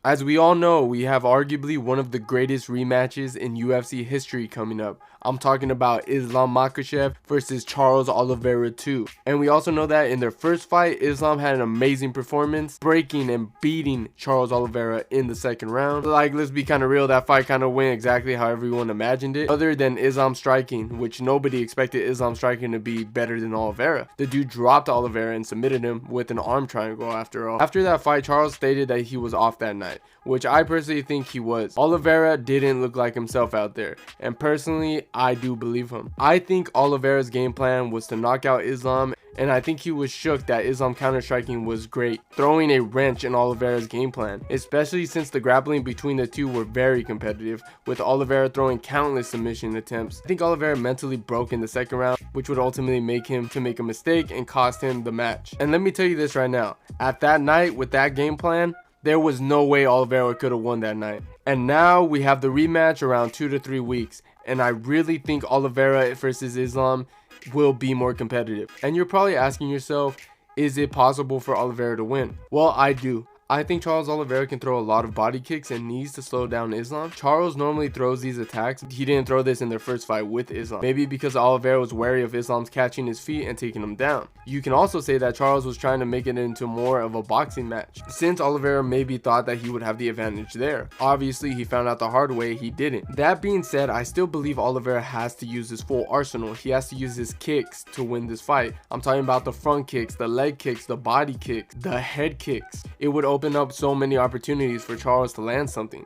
As we all know, we have arguably one of the greatest rematches in UFC history coming up. I'm talking about Islam Makhachev versus Charles Oliveira 2. And we also know that in their first fight, Islam had an amazing performance, breaking and beating Charles Oliveira in the second round. Like, let's be kind of real, that fight kind of went exactly how everyone imagined it, other than Islam striking, which nobody expected Islam striking to be better than Oliveira. The dude dropped Oliveira and submitted him with an arm triangle after all. After that fight, Charles stated that he was off that night, which I personally think he was. Oliveira didn't look like himself out there, and personally, I do believe him. I think Oliveira's game plan was to knock out Islam, and I think he was shook that Islam counter-striking was great, throwing a wrench in Oliveira's game plan, especially since the grappling between the two were very competitive, with Oliveira throwing countless submission attempts. I think Oliveira mentally broke in the second round, which would ultimately make him to make a mistake and cost him the match. And let me tell you this right now, at that night with that game plan, there was no way Oliveira could have won that night. And now we have the rematch around 2 to 3 weeks, and I really think Oliveira versus Islam will be more competitive. And you're probably asking yourself, is it possible for Oliveira to win? Well, I do. I think Charles Oliveira can throw a lot of body kicks and knees to slow down Islam. Charles normally throws these attacks. He didn't throw this in their first fight with Islam. Maybe because Oliveira was wary of Islam's catching his feet and taking him down. You can also say that Charles was trying to make it into more of a boxing match, since Oliveira maybe thought that he would have the advantage there. Obviously, he found out the hard way he didn't. That being said, I still believe Oliveira has to use his full arsenal. He has to use his kicks to win this fight. I'm talking about the front kicks, the leg kicks, the body kicks, the head kicks. It would open up so many opportunities for Charles to land something.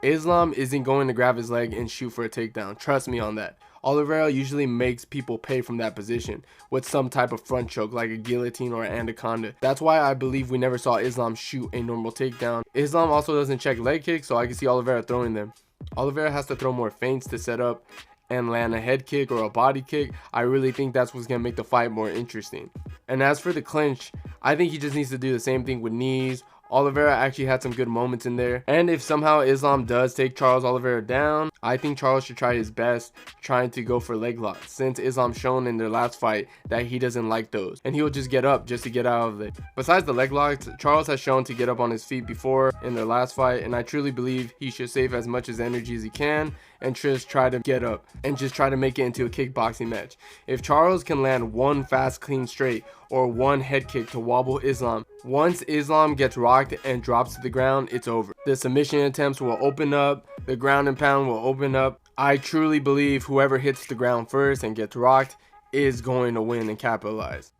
Islam isn't going to grab his leg and shoot for a takedown. Trust me on that. Oliveira usually makes people pay from that position with some type of front choke like a guillotine or an anaconda. That's why I believe we never saw Islam shoot a normal takedown. Islam also doesn't check leg kicks, so I can see Oliveira throwing them. Oliveira has to throw more feints to set up and land a head kick or a body kick. I really think that's what's going to make the fight more interesting. And as for the clinch, I think he just needs to do the same thing with knees. Oliveira actually had some good moments in there. And if somehow Islam does take Charles Oliveira down, I think Charles should try his best trying to go for leg locks, since Islam shown in their last fight that he doesn't like those, and he'll just get up just to get out of it. Besides the leg locks, Charles has shown to get up on his feet before in their last fight, and I truly believe he should save as much as energy as he can and just try to get up and just try to make it into a kickboxing match. If Charles can land one fast clean straight or one head kick to wobble Islam, once Islam gets rocked and drops to the ground, it's over. The submission attempts will open up, the ground and pound will open up. I truly believe whoever hits the ground first and gets rocked is going to win and capitalize.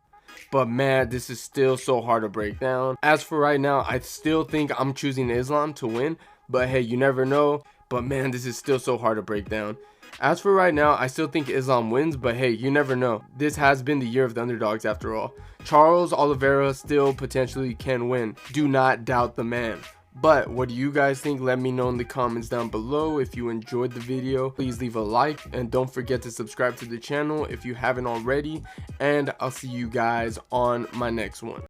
But man, this is still so hard to break down. As for right now, I still think I'm choosing Islam to win, but hey, you never know. But man, this is still so hard to break down. As for right now, I still think Islam wins, but hey, you never know. This has been the year of the underdogs after all. Charles Oliveira still potentially can win. Do not doubt the man. But what do you guys think? Let me know in the comments down below. If you enjoyed the video, please leave a like and don't forget to subscribe to the channel if you haven't already. And I'll see you guys on my next one.